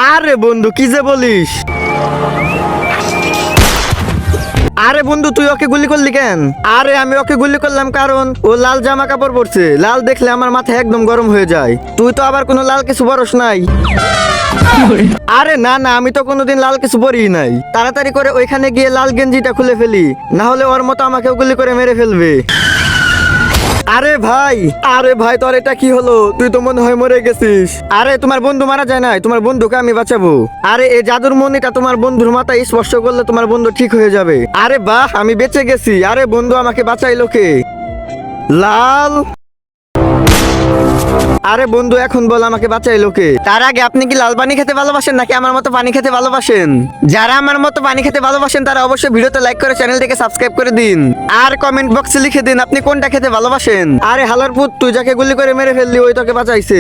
আরে বন্ধু কি যে বলিস? আরে বন্ধু তুই ওকে গুলি করলি কেন? আরে আমি ওকে গুলি করলাম কারণ ও লাল জামা কাপড় পরছে, লাল দেখলে আমার মাথা একদম গরম হয়ে যায়। তুই তো আবার কোনো লাল কিছু পরস নাই। আরে না না, আমি তো কোনোদিন লাল কিছু পরি নাই। তাড়াতাড়ি করে ওইখানে গিয়ে লাল গেঞ্জিটা খুলে ফেলি, না হলে ওর মতো আমাকেও গুলি করে মেরে ফেলবে। আরে ভাই তোর এটা কি হলো? তুই তো মনে হয় মরে গেছিস। আরে তোমার বন্ধু মারা যায় নাই, তোমার বন্ধুকে আমি বাঁচাবো। আরে এই জাদুর মণিটা তোমার বন্ধুর মাথায় স্পর্শ করলে তোমার বন্ধু ঠিক হয়ে যাবে। আরে বাহ, আমি বেঁচে গেছি। আরে বন্ধু আমাকে বাঁচাইলো কে? লাল। আরে বন্ধু এখন বল আমাকে বাঁচাইলো কে? তার আগে আপনি কি লাল পানি খেতে ভালোবাসেন নাকি আমার মতো পানি খেতে ভালোবাসেন? যারা আমার মতো পানি খেতে ভালোবাসেন তারা অবশ্যই ভিডিওতে লাইক করে চ্যানেলটিকে সাবস্ক্রাইব করে দিন। আর কমেন্ট বক্সে লিখে দিন আপনি কোনটা খেতে ভালোবাসেন। আরে হালার পুত, তুই যাকে গুলি করে মেরে ফেললি ওই তোকে বাঁচাইছে।